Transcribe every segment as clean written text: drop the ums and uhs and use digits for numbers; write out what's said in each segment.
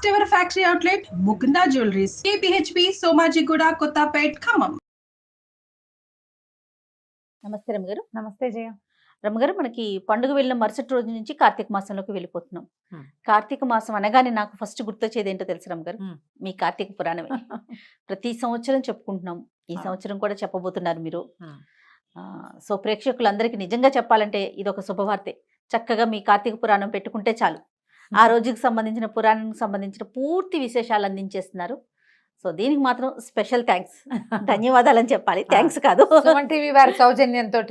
First ever factory outlet, Mukunda Jewelries, KPHP, Somajigoda, Kottapet, Khammam. నమస్తే రమగారు. నమస్తే జయ. రమగారు, మనకి పండుగ వెళ్ళిన మరుసటి రోజు నుంచి కార్తీక మాసంలోకి వెళ్ళిపోతున్నాం. Hmm. కార్తీక మాసం అనగానే నాకు ఫస్ట్ గుర్తొచ్చేది ఏంటో తెలుసు రమగారు, Hmm. మీ కార్తీక పురాణమే. ప్రతి సంవత్సరం చెప్పుకుంటున్నాం, ఈ Ah. సంవత్సరం కూడా చెప్పబోతున్నారు మీరు. Hmm. సో ప్రేక్షకులందరికీ నిజంగా చెప్పాలంటే ఇది ఒక శుభవార్తే. చక్కగా మీ కార్తీక పురాణం పెట్టుకుంటే చాలు, ఆ రోజుకి సంబంధించిన పురాణానికి సంబంధించిన పూర్తి విశేషాలు అందించేస్తున్నారు. సో దీనికి మాత్రం స్పెషల్ థ్యాంక్స్, ధన్యవాదాలు అని చెప్పాలి, థ్యాంక్స్ కాదు. సుమన్ టీవీ వారి సౌజన్యంతో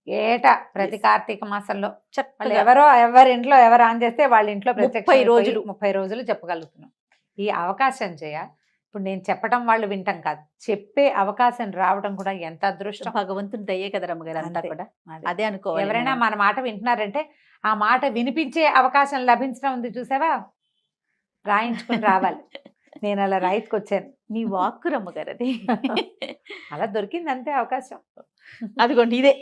ఏటా ప్రతి కార్తీక మాసంలో వాళ్ళు చక్కగా ఎవరి ఇంట్లో ఎవరు ఆన్ చేస్తే వాళ్ళ ఇంట్లో 30 రోజులు 30 రోజులు చెప్పగలుగుతున్నాం. ఈ అవకాశం చేయ ఇప్పుడు నేను చెప్పడం వాళ్ళు వింటాం కాదు, చెప్పే అవకాశం రావడం కూడా ఎంత అదృష్టం, భగవంతుని దయ్యే కదా రమ్మగారు, అంతా అంతే. కూడా అదే. అదే అనుకోవాలి. ఎవరైనా మనం. మన మాట వింటున్నారంటే ఆ మాట వినిపించే అవకాశం లభించడం ఉంది చూసావా, రాయించుకుని రావాలి. నేను అలా రాయించుకొచ్చాను, మీ వాక్కు రమ్మగారు అది. అలా దొరికింది అంతే అవకాశం. అదిగోండి ఇదే.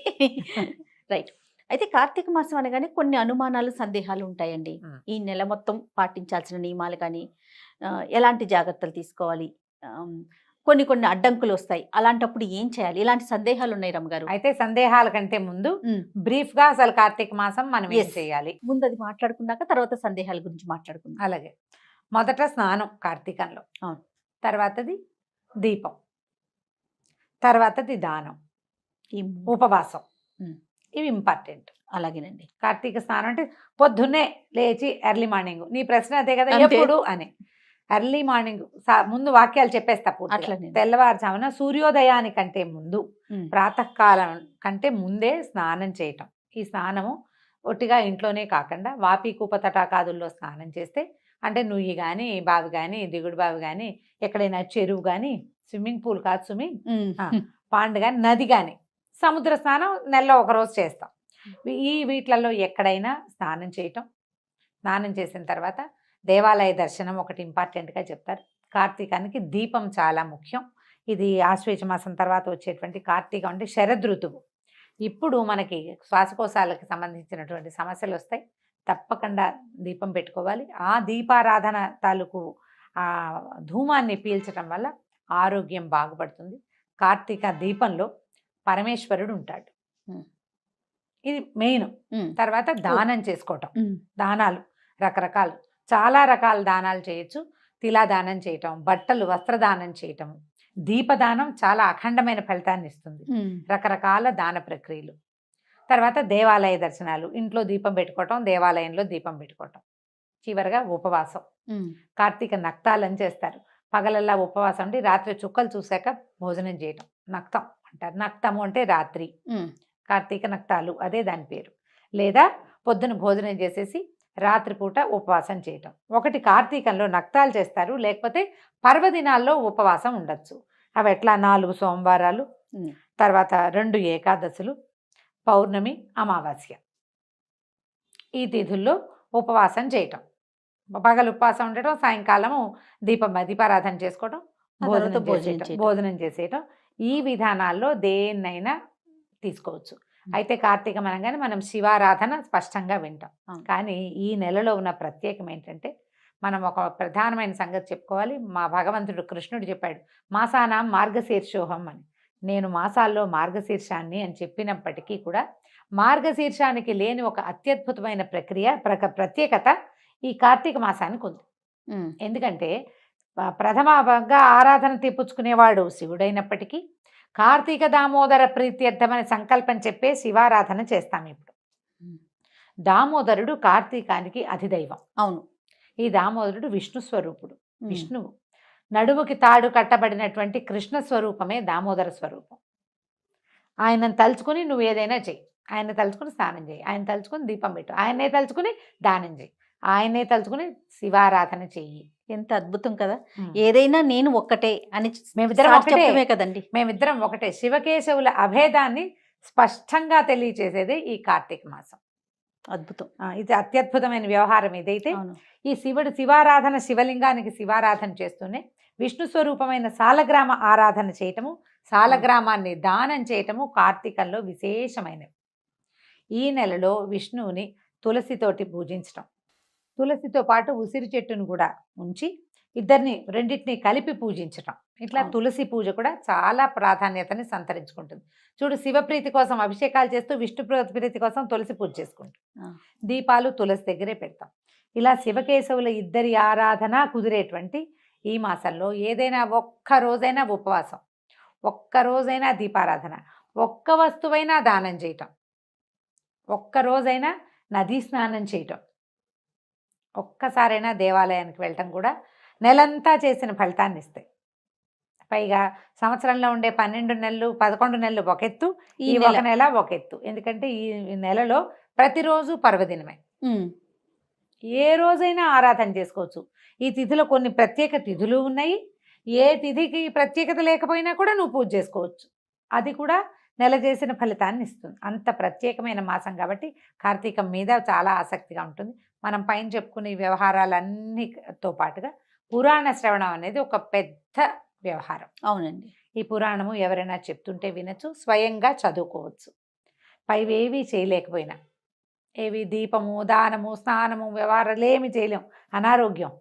రైట్. అయితే కార్తీక మాసం అనగానే కొన్ని అనుమానాలు, సందేహాలు ఉంటాయండి. Hmm. ఈ నెల మొత్తం పాటించాల్సిన నియమాలు కానీ, ఎలాంటి జాగ్రత్తలు తీసుకోవాలి, కొన్ని అడ్డంకులు వస్తాయి, అలాంటప్పుడు ఏం చేయాలి, ఇలాంటి సందేహాలు ఉన్నాయి రమ్మగారు. అయితే సందేహాల కంటే ముందు బ్రీఫ్ గా అసలు కార్తీక మాసం మనం ఏం Yes. చేయాలి. ముందు అది మాట్లాడుకున్నాక తర్వాత సందేహాల గురించి మాట్లాడుకుందాం. అలాగే మొదట స్నానం కార్తీకంలో, అవును. తర్వాతది దీపం, తర్వాతది దానం, ఈ ఉపవాసం. ఉమ్. ఇవి ఇంపార్టెంట్. అలాగేనండి. కార్తీక స్నానం అంటే పొద్దున్నే లేచి ఎర్లీ మార్నింగ్. నీ ప్రశ్న అదే కదా, అంతే. ఎప్పుడు అని. ఎర్లీ మార్నింగ్ ముందు వాక్యాలు చెప్పేస్తా పూర్తిగా. అట్లనే. తెల్లవారుజామున సూర్యోదయానికంటే ముందు, ఉమ్. ప్రాతకాలం కంటే ముందే స్నానం చేయటం. ఈ స్నానము ఒట్టిగా ఇంట్లోనే కాకుండా వాపి కూప తటాకాదుల్లో స్నానం చేస్తే, అంటే నుయ్యి కానీ, బావి కానీ, దిగుడు బావి కానీ, ఎక్కడైనా చెరువు కానీ, స్విమ్మింగ్ పూల్ కాదు స్విమ్మింగ్, ఉమ్. పాండ్ కానీ, నది కానీ, సముద్ర స్నానం నెలలో ఒకరోజు చేస్తాం. వీటిలలో ఎక్కడైనా స్నానం చేయటం. స్నానం చేసిన తర్వాత దేవాలయ దర్శనం ఒకటి ఇంపార్టెంట్గా చెప్తారు. కార్తీకానికి దీపం చాలా ముఖ్యం. ఇది ఆశ్వేజ మాసం తర్వాత వచ్చేటువంటి కార్తీకం అంటే శరదృతువు. ఇప్పుడు మనకి శ్వాసకోశాలకు సంబంధించినటువంటి సమస్యలు వస్తాయి, తప్పకుండా దీపం పెట్టుకోవాలి. ఆ దీపారాధన తాలూకు ఆ ధూమాన్ని పీల్చడం వల్ల ఆరోగ్యం బాగుపడుతుంది. కార్తీక దీపంలో పరమేశ్వరుడు ఉంటాడు, ఇది మెయిన్. ఉమ్. తర్వాత దానం చేసుకోవటం. ఉమ్. దానాలు రకరకాలు, చాలా రకాల దానాలు చేయొచ్చు. తిలా దానం చేయటం, బట్టలు వస్త్రదానం చేయటం, దీపదానం చాలా అఖండమైన ఫలితాన్ని ఇస్తుంది. ఉమ్. రకరకాల దాన ప్రక్రియలు. తర్వాత దేవాలయ దర్శనాలు, ఇంట్లో దీపం పెట్టుకోవటం, దేవాలయంలో దీపం పెట్టుకోవటం. చివరిగా ఉపవాసం. ఉమ్. కార్తీక నక్తాలని చేస్తారు. పగలల్లా ఉపవాసం అంటే రాత్రి చుక్కలు చూశాక భోజనం చేయటం నక్తం అంటారు. నక్తము అంటే రాత్రి, ఉమ్. కార్తీక నక్తాలు అదే దాని పేరు. లేదా పొద్దున భోజనం చేసేసి రాత్రిపూట ఉపవాసం చేయటం. ఒకటి కార్తీకంలో నక్తాలు చేస్తారు, లేకపోతే పర్వదినాల్లో ఉపవాసం ఉండొచ్చు. అవి ఎట్లా 4 సోమవారాలు, ఉమ్. తర్వాత 2 ఏకాదశులు, పౌర్ణమి, అమావాస్య. ఈ తిథుల్లో ఉపవాసం చేయటం. పగలు ఉపవాసం ఉండటం, సాయంకాలము దీపారాధన చేసుకోవటం, ఆ తర్వాత భోజనం భోజనం చేసేయటం, చేయటం. భోజనం చేసేయటం. ఈ విధానాల్లో దేన్నైనా తీసుకోవచ్చు. అయితే కార్తీకం అనగానే మనం శివారాధన స్పష్టంగా వింటాం. అవును. కానీ ఈ నెలలో ఉన్న ప్రత్యేకం ఏంటంటే, మనం ఒక ప్రధానమైన సంగతి చెప్పుకోవాలి. మా భగవంతుడు కృష్ణుడు చెప్పాడు, మాసానాం మార్గశీర్షోహం అని. నేను మాసాల్లో మార్గశీర్షాన్ని అని చెప్పినప్పటికీ కూడా మార్గశీర్షానికి లేని ఒక అత్యద్భుతమైన ప్రత్యేకత ఈ కార్తీక మాసానికి ఉంది. ఉమ్. ఎందుకంటే ప్రథమంగా ఆరాధన తీపుచ్చుకునేవాడు శివుడైనప్పటికీ కార్తీక దామోదర ప్రీత్యర్థమని సంకల్పం చెప్పే శివారాధన చేస్తాం ఇప్పుడు. దామోదరుడు కార్తీకానికి అధిదైవం. అవును. ఈ దామోదరుడు విష్ణు స్వరూపుడు. ఉమ్. విష్ణువు నడుముకి తాడు కట్టబడినటువంటి కృష్ణ స్వరూపమే దామోదర స్వరూపం. ఆయనను తలుచుకుని నువ్వు ఏదైనా చెయ్యి. ఆయన తలుచుకుని స్నానం చేయి, ఆయన తలుచుకుని దీపం పెట్టు, ఆయనే తలుచుకుని దానం చేయి, ఆయనే తలుచుకుని శివారాధన చెయ్యి. ఎంత అద్భుతం కదా. ఉమ్. ఏదైనా నేను ఒక్కటే అని మేమిద్దరం సార్ ఒకటే. చెప్పడమే కదండి. మేమిద్దరం ఒకటే. శివకేశవుల అభేదాన్ని స్పష్టంగా తెలియచేసేదే ఈ కార్తీక మాసం. అద్భుతం. ఇది అత్యద్భుతమైన వ్యవహారం. ఇదైతే అవును. ఈ శివారాధన, శివలింగానికి శివారాధన చేస్తూనే విష్ణు స్వరూపమైన సాలగ్రామ ఆరాధన చేయటము, సాలగ్రామాన్ని దానం చేయటము కార్తీకంలో విశేషమైనవి. ఈ నెలలో విష్ణువుని తులసితోటి పూజించటం, తులసితో పాటు ఉసిరి చెట్టును కూడా ఉంచి రెండింటిని కలిపి పూజించటం. ఇట్లా అవును. తులసి పూజ కూడా చాలా ప్రాధాన్యతని సంతరించుకుంటుంది. చూడు, శివప్రీతి కోసం అభిషేకాలు చేస్తూ విష్ణు ప్రీతి కోసం తులసి పూజ చేసుకుంటాం. ఆ. దీపాలు తులసి దగ్గరే పెడతాం. ఇలా శివకేశవుల ఇద్దరి ఆరాధన కుదిరేటువంటి ఈ మాసంలో ఏదైనా ఒక్క రోజైనా ఉపవాసం, ఒక్క రోజైనా దీపారాధన, ఒక్క వస్తువైనా దానం చేయటం, ఒక్క రోజైనా నదీ స్నానం చేయటం, ఒక్కసారైనా దేవాలయానికి వెళ్ళటం కూడా నెలంతా చేసిన ఫలితాన్ని ఇస్తాయి. పైగా సంవత్సరంలో ఉండే 12 నెలలు 11 నెలలు ఒక ఎత్తు, ఈ ఒక నెల ఒక ఎత్తు. ఎందుకంటే ఈ నెలలో ప్రతిరోజు పర్వదినమే. ఏ రోజైనా ఆరాధన చేసుకోవచ్చు. ఈ తిథిలో కొన్ని ప్రత్యేక తిథులు ఉన్నాయి. ఏ తిథికి ప్రత్యేకత లేకపోయినా కూడా నువ్వు పూజ చేసుకోవచ్చు. అది కూడా నెల చేసిన ఫలితాన్ని ఇస్తుంది. అంత ప్రత్యేకమైన మాసం కాబట్టి కార్తీకం మీద చాలా ఆసక్తిగా ఉంటుంది. మనం పైన చెప్పుకునే వ్యవహారాలన్నీతో పాటుగా పురాణ శ్రవణం అనేది ఒక పెద్ద వ్యవహారం. అవునండి. ఈ పురాణము ఎవరైనా చెప్తుంటే వినొచ్చు, స్వయంగా చదువుకోవచ్చు. పైవేవి చేయలేకపోయినా, ఏవి దీపము, దానము, స్నానము, వ్యవహారాలు ఏమి చేయలేం. అనారోగ్యం,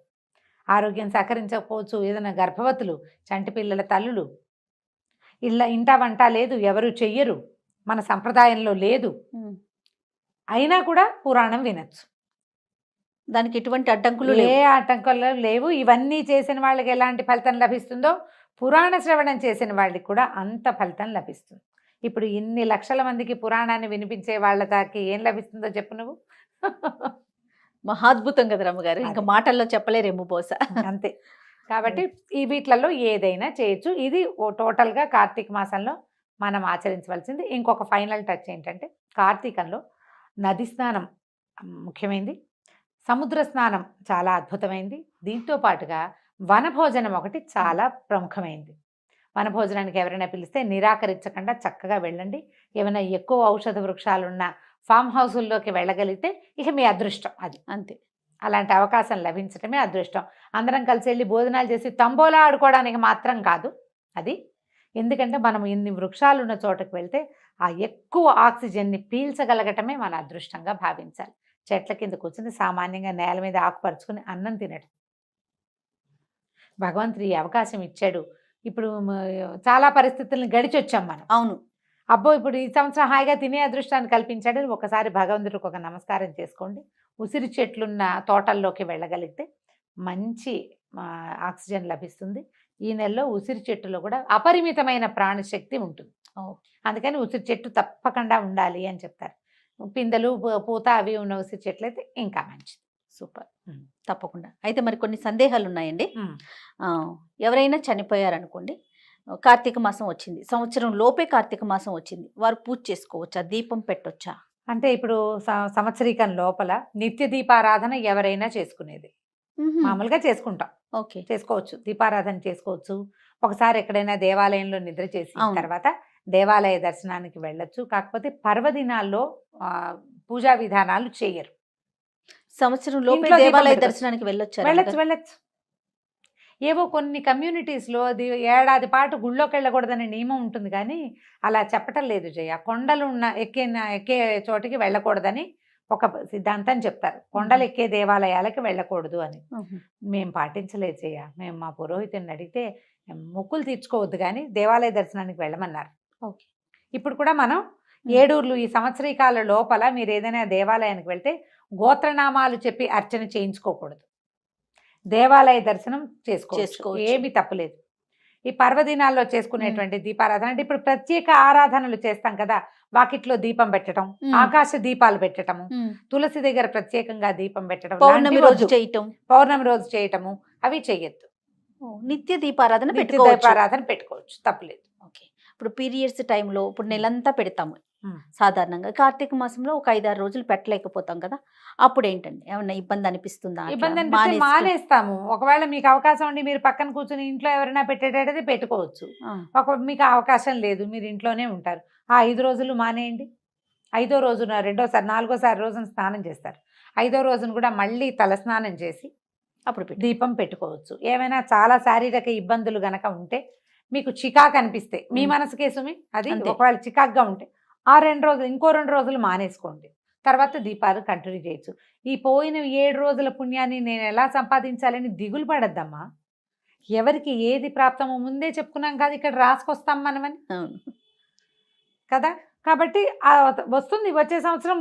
ఆరోగ్యం సహకరించకపోవచ్చు. ఏదైనా గర్భవతులు, చంటి పిల్లల తల్లులు, ఇంట వంట లేదు, ఎవరు చెయ్యరు, మన సంప్రదాయంలో లేదు, అయినా కూడా పురాణం వినొచ్చు. దానికి ఎటువంటి అడ్డంకులు ఏ ఆటంకాలు లేవు. ఇవన్నీ చేసిన వాళ్ళకి ఎలాంటి ఫలితం లభిస్తుందో పురాణ శ్రవణం చేసిన వాళ్ళకి కూడా అంత ఫలితం లభిస్తుంది. ఇప్పుడు ఇన్ని లక్షల మందికి పురాణాన్ని వినిపించే వాళ్ళ దానికి ఏం లభిస్తుందో చెప్పు నువ్వు. మహాద్భుతం కదా రమ్మగారు, ఇంకా మాటల్లో చెప్పలేరేమో బహుశా. అంతే. కాబట్టి ఈ వీటిలలో ఏదైనా చేయొచ్చు. ఇది టోటల్గా కార్తీక మాసంలో మనం ఆచరించవలసింది. ఇంకొక ఫైనల్ టచ్ ఏంటంటే, కార్తీకంలో నది స్నానం ముఖ్యమైనది, సముద్ర స్నానం చాలా అద్భుతమైంది. దీంతో పాటుగా వనభోజనం ఒకటి చాలా ప్రముఖమైంది. వనభోజనానికి ఎవరైనా పిలిస్తే నిరాకరించకుండా చక్కగా వెళ్ళండి. ఏమైనా ఎక్కువ ఔషధ వృక్షాలున్న ఫామ్ హౌసుల్లోకి వెళ్ళగలిగితే ఇక మీ అదృష్టం అది. అంతే. అలాంటి అవకాశం లభించడమే అదృష్టం. అందరం కలిసి వెళ్ళి భోజనాలు చేసి తంబోలా ఆడుకోవడానికి మాత్రం కాదు అది. ఎందుకంటే మనం ఇన్ని వృక్షాలు ఉన్న చోటకు వెళ్తే ఆ ఎక్కువ ఆక్సిజన్ని పీల్చగలగటమే మన అదృష్టంగా భావించాలి. చెట్ల కింద కూర్చుని సామాన్యంగా నేల మీద ఆకుపరుచుకుని అన్నం తినడం. భగవంతుడు ఈ అవకాశం ఇచ్చాడు. ఇప్పుడు చాలా పరిస్థితులను గడిచొచ్చాం మనం. అవును. అబ్బో, ఇప్పుడు ఈ సంవత్సరం హాయిగా తినే అదృష్టాన్ని కల్పించాడని ఒకసారి భగవంతుడికి ఒక నమస్కారం చేసుకోండి. ఉసిరి చెట్లున్న తోటల్లోకి వెళ్ళగలిగితే మంచి ఆక్సిజన్ లభిస్తుంది. ఈ నెలలో ఉసిరి చెట్టులో కూడా అపరిమితమైన ప్రాణశక్తి ఉంటుంది. అందుకని ఉసిరి చెట్టు తప్పకుండా ఉండాలి అని చెప్తారు. పిందెలు, పూత అవి ఉన్న ఉసిరి చెట్లు అయితే ఇంకా మంచిది. సూపర్. తప్పకుండా. అయితే మరి కొన్ని సందేహాలు ఉన్నాయండి. ఎవరైనా చనిపోయారనుకోండి, కార్తీక మాసం వచ్చింది, సంవత్సరం లోపే కార్తీక మాసం వచ్చింది, వారు పూజ చేసుకోవచ్చా, దీపం పెట్టొచ్చా? అంటే ఇప్పుడు సంవత్సరీకం లోపల నిత్య దీపారాధన ఎవరైనా చేసుకునేది. మామూలుగా చేసుకుంటాం, ఓకే, చేసుకోవచ్చు. దీపారాధన చేసుకోవచ్చు. ఒకసారి ఎక్కడైనా దేవాలయంలో నిద్ర చేసి తర్వాత దేవాలయ దర్శనానికి వెళ్ళొచ్చు. కాకపోతే పర్వదినాల్లో పూజా విధానాలు చేయరు. సంవత్సరం లోపే దేవాలయ దర్శనానికి వెళ్ళొచ్చు. ఏవో కొన్ని కమ్యూనిటీస్లో అది ఏడాది పాటు గుళ్ళోకి వెళ్ళకూడదనే నియమం ఉంటుంది, కానీ అలా చెప్పటం లేదు జయ. కొండలు ఎక్కే చోటికి వెళ్ళకూడదని ఒక సిద్ధాంతం చెప్తారు. కొండలు ఎక్కే దేవాలయాలకి వెళ్ళకూడదు అని. మేము పాటించలేదు జయ. మేము మా పురోహితుని అడిగితే మొక్కులు తీర్చుకోవద్దు కానీ దేవాలయ దర్శనానికి వెళ్ళమన్నారు. ఓకే. ఇప్పుడు కూడా మనం ఏడూర్లు ఈ సంవత్సరీకాల లోపల మీరు ఏదైనా దేవాలయానికి వెళ్తే గోత్రనామాలు చెప్పి అర్చన చేయించుకోకూడదు. దేవాలయ దర్శనం చేసుకోవచ్చు, ఏమీ తప్పులేదు. ఈ పర్వదినాల్లో చేసుకునేటువంటి దీపారాధన అంటే ఇప్పుడు ప్రత్యేక ఆరాధనలు చేస్తాం కదా, వాకిట్లో దీపం పెట్టడం, ఆకాశ దీపాలు పెట్టడము, తులసి దగ్గర ప్రత్యేకంగా దీపం పెట్టడం, పౌర్ణమి రోజు చేయటము అవి చెయ్యొద్దు. నిత్య దీపారాధన పెట్టుకోవచ్చు, తప్పులేదు. ఓకే. ఇప్పుడు పీరియడ్స్ టైంలో ఇప్పుడు నెలంతా పెడతాము సాధారణంగా. కార్తీక మాసంలో ఒక 5-6 రోజులు పెట్టలేకపోతాం కదా, అప్పుడు ఏంటండి ఏమన్నా ఇబ్బంది అనిపిస్తుందా? ఇబ్బంది అనిపిస్తే మానేస్తాము. ఒకవేళ మీకు అవకాశం ఉండి మీరు పక్కన కూర్చొని ఇంట్లో ఎవరైనా పెట్టేటది పెట్టుకోవచ్చు. మీకు అవకాశం లేదు, మీరు ఇంట్లోనే ఉంటారు, ఆ 5 రోజులు మానేయండి. 5వ రోజున 2వ, 4వ రోజున స్నానం చేస్తారు. 5వ రోజున కూడా మళ్ళీ తల స్నానం చేసి అప్పుడు దీపం పెట్టుకోవచ్చు. ఏమైనా చాలా శారీరక ఇబ్బందులు గనక ఉంటే, మీకు చికాకు అనిపిస్తే, మీ మనసుకే సుమి అది ఒకవేళ చికాకుగా ఉంటే ఆ 2 రోజులు ఇంకో 2 రోజులు మానేసుకోండి. తర్వాత దీపాలు కంటిన్యూ చేయొచ్చు. ఈ పోయిన 7 రోజుల పుణ్యాన్ని నేను ఎలా సంపాదించాలని దిగులు పడద్దమ్మా. ఎవరికి ఏది ప్రాప్తమో ముందే చెప్పుకున్నాం కాదు, ఇక్కడ రాసుకొస్తాం మనమని అవును. కదా. కాబట్టి వస్తుంది, వచ్చే సంవత్సరం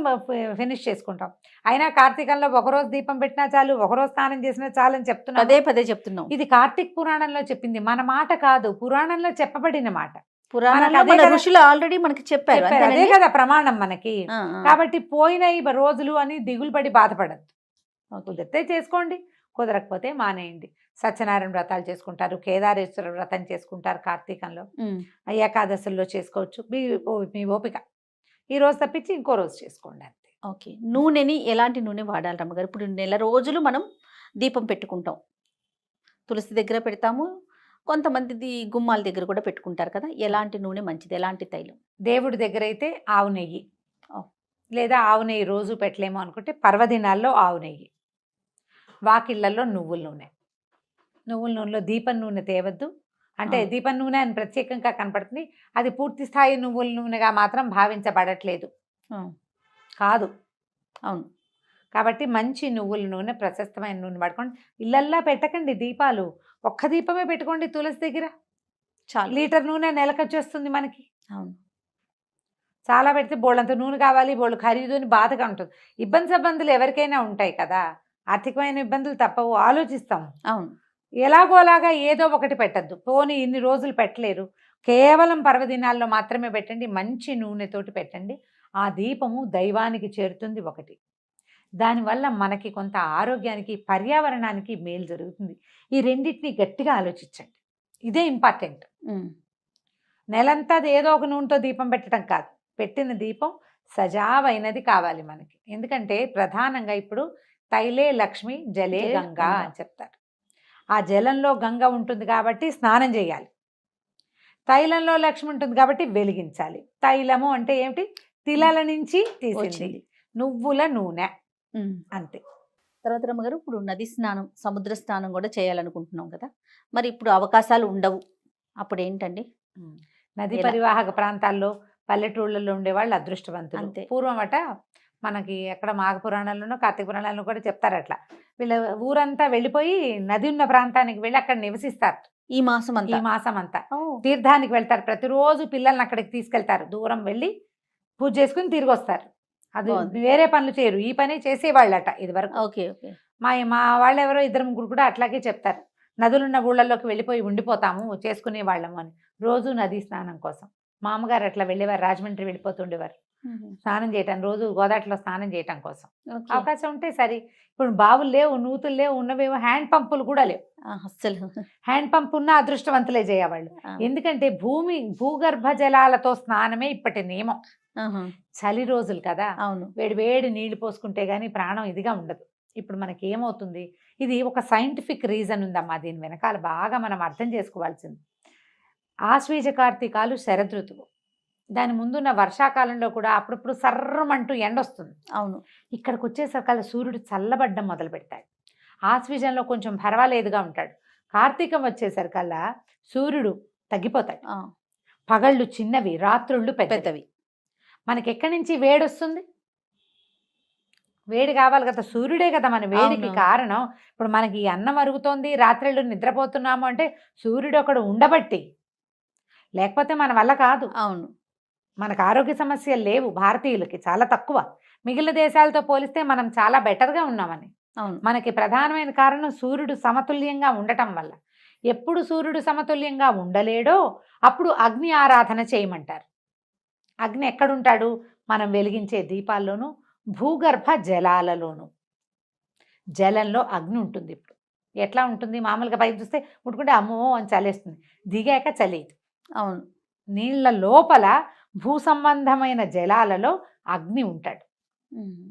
ఫినిష్ చేసుకుంటాం. అయినా కార్తీకంలో ఒకరోజు దీపం పెట్టినా చాలు, ఒకరోజు స్నానం చేసినా చాలు అని చెప్తున్నాం. పదే చెప్తున్నాం. ఇది కార్తీక పురాణంలో చెప్పింది, మన మాట కాదు, పురాణంలో చెప్పబడిన మాట. పురాణాల్లో అదే మన కదా- ఋషులు ఆల్రెడీ మనకి చెప్పారు. అదే అంతేనండి? కదా ప్రమాణం మనకి. ఆ, ఆ. కాబట్టి పోయిన ఈ రోజులు అని దిగులు పడి బాధపడద్దు. కుదిరితే చేసుకోండి, కుదరకపోతే మానేయండి. సత్యనారాయణ వ్రతాలు చేసుకుంటారు, కేదారేశ్వర వ్రతం చేసుకుంటారు కార్తీకంలో, ఉమ్. ఏకాదశుల్లో చేసుకోవచ్చు. మీ ఓపిక. ఈ రోజు తప్పించి ఇంకో రోజు చేసుకోండి అంతే. ఓకే. నూనెని ఎలాంటి నూనె వాడాలి రమ్మగారు? ఇప్పుడు నెల రోజులు మనం దీపం పెట్టుకుంటాం, తులసి దగ్గర పెడతాము, కొంతమంది గుమ్మాల దగ్గర కూడా పెట్టుకుంటారు కదా. ఎలాంటి నూనె మంచిది, ఎలాంటి తైలం? దేవుడి దగ్గర అయితే ఆవు నెయ్యి, ఓ. లేదా ఆవు నెయ్యి రోజు పెట్టలేము అనుకుంటే పర్వదినాల్లో ఆవు నెయ్యి, వాకిళ్ళల్లో నువ్వుల నూనె. నువ్వుల నూనెలో దీపం నూనె తేవద్దు. అంటే ఆ. దీపం నూనె అని ప్రత్యేకంగా కనపడుతుంది, అది పూర్తి స్థాయి నువ్వుల నూనెగా మాత్రం భావించబడట్లేదు. ఆ. కాదు. అవును. కాబట్టి మంచి నువ్వుల నూనె, ప్రశస్తమైన నూనె పడుకోండి. ఇళ్ళల్లా పెట్టకండి దీపాలు, ఒక్క దీపమే పెట్టుకోండి తులసి దగ్గర. చాలు. లీటర్ నూనె నెలకొచ్చేస్తుంది మనకి. అవును. చాలా పెడితే బోళ్ళంత నూనె కావాలి, బోళ్ళు ఖరీదు అని బాధగా ఉంటుంది. ఇబ్బందులు ఎవరికైనా ఉంటాయి కదా, ఆర్థికమైన ఇబ్బందులు తప్పవు, ఆలోచిస్తాం. అవును. ఎలాగోలాగా ఏదో ఒకటి పెట్టద్దు. పోనీ ఇన్ని రోజులు పెట్టలేరు, కేవలం పర్వదినాల్లో మాత్రమే పెట్టండి, మంచి నూనెతోటి పెట్టండి. ఆ దీపము దైవానికి చేరుతుంది ఒకటి. దానివల్ల మనకి కొంత ఆరోగ్యానికి, పర్యావరణానికి మేలు జరుగుతుంది. ఈ రెండింటిని గట్టిగా ఆలోచించండి, ఇదే ఇంపార్టెంట్. ఉమ్. నెలంతా ఏదో ఒక నూనెతో దీపం పెట్టడం కాదు, పెట్టిన దీపం సజావైనది కావాలి మనకి. ఎందుకంటే ప్రధానంగా ఇప్పుడు తైలే లక్ష్మి జలే జలే గంగా గంగా. అని చెప్తారు. ఆ జలంలో గంగ ఉంటుంది కాబట్టి స్నానం చేయాలి, తైలంలో లక్ష్మి ఉంటుంది కాబట్టి వెలిగించాలి. తైలము అంటే ఏమిటి? తిలల నుంచి తీసింది వచ్చింది. నువ్వుల నూనె, ఉమ్. అంతే. తర్వాత రమ్మగారు, ఇప్పుడు నది స్నానం, సముద్ర స్నానం కూడా చేయాలనుకుంటున్నాం కదా, మరి ఇప్పుడు అవకాశాలు ఉండవు, అప్పుడు ఏంటండి? నది ఎలా? పరివాహక ప్రాంతాల్లో పల్లెటూళ్ళల్లో ఉండేవాళ్ళు అదృష్టవంతులు. అంతే. పూర్వం అట మనకి ఎక్కడ మాఘ పురాణాల్లోనూ కార్తీక పురాణాల్లో కూడా చెప్తారు, అట్లా వీళ్ళ ఊరంతా వెళ్ళిపోయి నది ఉన్న ప్రాంతానికి వెళ్ళి అక్కడ నివసిస్తారు ఈ మాసం ఈ అంతా? మాసం అంతా. ఓ. తీర్థానికి వెళ్తారు, ప్రతిరోజు పిల్లల్ని అక్కడికి తీసుకెళ్తారు, దూరం వెళ్ళి పూజ చేసుకుని తిరిగి వస్తారు. అది బాగుంది. వేరే పనులు చేయరు, ఈ పని చేసేవాళ్ళట ఇది వరకు. ఓకే. ఓకే. మా వాళ్ళు ఎవరో 2-3 కూడా అట్లాగే చెప్తారు, నదులున్న ఊళ్ళల్లోకి వెళ్ళిపోయి ఉండిపోతాము చేసుకునే వాళ్ళము అని, రోజు నదీ స్నానం కోసం. మా అమ్మగారు అట్లా వెళ్ళేవారు, రాజమండ్రి వెళ్ళిపోతుండేవారు ఉహు. స్నానం చేయటం, రోజు గోదాట్లో స్నానం చేయటం కోసం. ఓకే. అవకాశం ఉంటే సరే. ఇప్పుడు బావులు లేవు, నూతులు లేవు, ఉన్నవేమో హ్యాండ్ పంపులు కూడా లేవు. అస్సలు. హ్యాండ్ పంప్ ఉన్న అదృష్టవంతులే చేయవాళ్ళు. ఆ. ఎందుకంటే భూగర్భ జలాలతో స్నానమే ఇప్పటి నియమం. ఆహా. చలి రోజులు కదా, అవును. వేడి నీళ్లు పోసుకుంటే గానీ ప్రాణం ఇదిగా ఉండదు. ఇప్పుడు మనకి ఏమవుతుంది, ఇది ఒక సైంటిఫిక్ రీజన్ ఉందమ్మా దీని వెనకాల, బాగా మనం అర్థం చేసుకోవాల్సింది. ఆశ్వీజ కార్తీకాలు శరదృతువు, దాని ముందున్న వర్షాకాలంలో కూడా అప్పుడప్పుడు సర్రమంటూ ఎండొస్తుంది. అవును. ఇక్కడికి వచ్చేసరికల్లా సూర్యుడు చల్లబడ్డం మొదలు పెడతాడు. ఆశ్వీజంలో కొంచెం పర్వాలేదుగా ఉంటాడు. కార్తీకం వచ్చేసరికల్లా సూర్యుడు తగ్గిపోతాడు, ఆ. పగళ్ళు చిన్నవి, రాత్రుళ్ళు పెద్దవి. మనకి ఎక్కడి నుంచి వేడి వస్తుంది? వేడి కావాలి కదా, సూర్యుడే కదా మన వేడికి అవును. కారణం. ఇప్పుడు మనకి ఈ అన్నం అరుగుతోంది, రాత్రిళ్ళు నిద్రపోతున్నాము అంటే సూర్యుడు ఒకడు ఉండబట్టి, లేకపోతే మన వల్ల కాదు. అవును. మనకు ఆరోగ్య సమస్యలు లేవు భారతీయులకి, చాలా తక్కువ. మిగిలిన దేశాలతో పోలిస్తే మనం చాలా బెటర్గా ఉన్నామని. అవును. మనకి ప్రధానమైన కారణం సూర్యుడు సమతుల్యంగా ఉండటం వల్ల. ఎప్పుడు సూర్యుడు సమతుల్యంగా ఉండలేడో అప్పుడు అగ్ని ఆరాధన చేయమంటారు. అగ్ని ఎక్కడుంటాడు? మనం వెలిగించే దీపాల్లోనూ, భూగర్భ జలాలలోనూ. జలంలో అగ్ని ఉంటుంది. ఇప్పుడు ఎట్లా ఉంటుంది? మామూలుగా పైకి చూస్తే ముట్టుకుంటే అమ్మో అని చలేస్తుంది, దిగాక చలేదు. అవును. నీళ్ళ లోపల భూ సంబంధమైన జలాలలో అగ్ని ఉంటాడు. ఉమ్.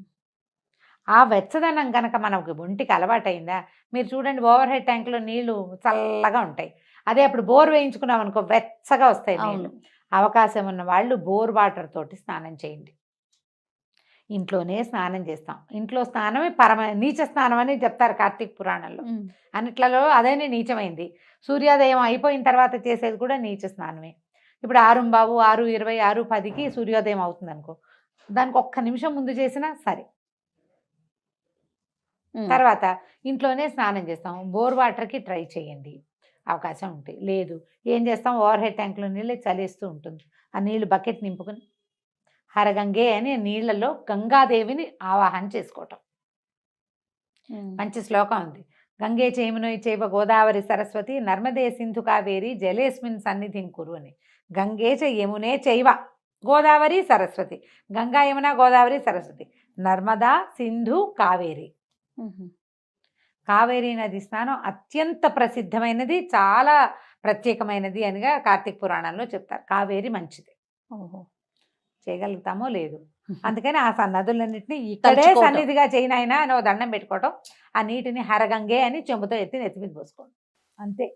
ఆ వెచ్చదనం గనక మనకు ఒంటికి అలవాటైందా, మీరు చూడండి ఓవర్ హెడ్ ట్యాంక్లో నీళ్లు చల్లగా ఉంటాయి, అదే అప్పుడు బోర్ వేయించుకున్నాం అనుకో వెచ్చగా వస్తాయి నీళ్ళు. అవును. అవకాశం ఉన్న వాళ్ళు బోర్ వాటర్ తోటి స్నానం చేయండి. ఇంట్లోనే స్నానం చేస్తాం, ఇంట్లో స్నానమే నీచ స్నానం అని చెప్తారు కార్తీక పురాణంలో. ఉమ్. అన్నిట్లలో అదేనే నీచమైంది. సూర్యోదయం అయిపోయిన తర్వాత చేసేది కూడా నీచ స్నానమే. ఇప్పుడు 6:15, 6:20, 6:10కి సూర్యోదయం అవుతుంది అనుకో, దానికి ఒక్క నిమిషం ముందు చేసినా సరే. ఉమ్. తర్వాత ఇంట్లోనే స్నానం చేస్తాం. బోర్ వాటర్కి ట్రై చేయండి, అవకాశం ఉంటుంది. లేదు ఏం చేస్తాం, ఓవర్ హెడ్ ట్యాంక్లో నీళ్ళు చలేస్తూ ఉంటుంది. ఆ నీళ్ళు బకెట్ నింపుకొని హరగంగే అని నీళ్లలో గంగాదేవిని ఆవాహన చేసుకోవటం. ఉమ్. మంచి శ్లోకం ఉంది. గంగే చేమునోయి చేవ గోదావరి సరస్వతి నర్మదే సింధు కావేరి జలేస్మిన్ సన్నిధిం కురు అని. గంగే చ యమునే చైవ గోదావరి సరస్వతి. గంగా యమున గోదావరి సరస్వతి, నర్మదా సింధు కావేరి. ఉమ్. కావేరీ నది స్నానం అత్యంత ప్రసిద్ధమైనది, చాలా ప్రత్యేకమైనది అనిగా కార్తీక పురాణంలో చెప్తారు. కావేరి మంచిది, ఓహో. చేయగలుగుతామో లేదు. అందుకని ఆ నదులన్నింటినీ ఇక్కడే తలుచుకోవటం. సన్నిధిగా చేయనైనా అని ఓ దండం పెట్టుకోవటం. ఆ నీటిని హరగంగే అని చెంబుతో ఎత్తి నెత్తి మీద పోసుకోవడం అంతే.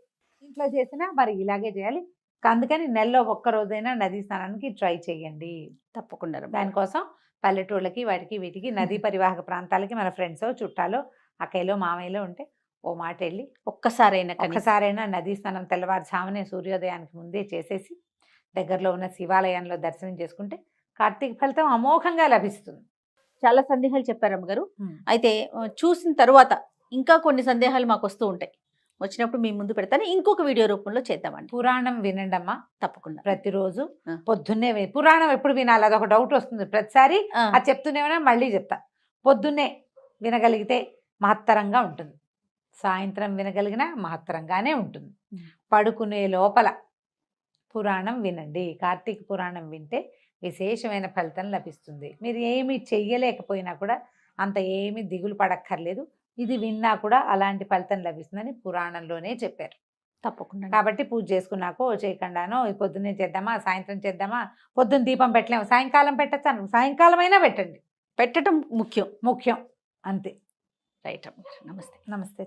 ఇంట్లో చేసినా మరి ఇలాగే చేయాలి. అందుకని నెలలో ఒక్క రోజైనా నదీ స్నానానికి ట్రై చేయండి. తప్పకుండా రమ్య. దానికోసం పల్లెటూళ్ళకి వాటికి వీటికి నదీ పరివాహక ప్రాంతాలకి మన ఫ్రెండ్స్ చుట్టాలు అక్కయ్యలో మామయ్యలో ఉంటే ఓ మాట వెళ్ళి ఒక్కసారైనా కనీసం. ఒక్కసారైనా నదీ స్నానం తెల్లవారుజామునే సూర్యోదయానికి ముందే చేసేసి దగ్గరలో ఉన్న శివాలయంలో దర్శనం చేసుకుంటే కార్తీక ఫలితం అమోఘంగా లభిస్తుంది. చాలా సందేహాలు చెప్పారు అమ్మగారు. అయితే చూసిన తర్వాత ఇంకా కొన్ని సందేహాలు మాకు వస్తూ ఉంటాయి. వచ్చినప్పుడు మీ ముందు పెడతాను, ఇంకొక వీడియో రూపంలో చేద్దామండి. పురాణం వినండమ్మా తప్పకుండా. ప్రతిరోజు. ఆ. పొద్దున్నే పురాణం ఎప్పుడు వినాలి అదొక డౌట్ వస్తుంది ప్రతిసారి. ఆ, అది చెప్తూనే ఉన్నా మళ్ళీ చెప్తా. పొద్దున్నే వినగలిగితే మహత్తరంగా ఉంటుంది, సాయంత్రం వినగలిగినా మహత్తరంగానే ఉంటుంది. ఉం. పడుకునే లోపల పురాణం వినండి. కార్తీక పురాణం వింటే విశేషమైన ఫలితం లభిస్తుంది. మీరు ఏమి చెయ్యలేకపోయినా కూడా అంత ఏమి దిగులు పడక్కర్లేదు. ఇది విన్నా కూడా అలాంటి ఫలితం లభిస్తుందని పురాణంలోనే చెప్పారు. తప్పకుండా. కాబట్టి పూజ చేసుకున్నాకో చేయకుండానో పొద్దున్నే చేద్దామా సాయంత్రం చేద్దామా, పొద్దున్న దీపం పెట్టలేము సాయంకాలం పెట్టచ్చు, సాయంకాలం అయినా పెట్టండి, పెట్టడం ముఖ్యం. ముఖ్యం అంతే. రైట్ అమ్మగారు. నమస్తే. నమస్తే.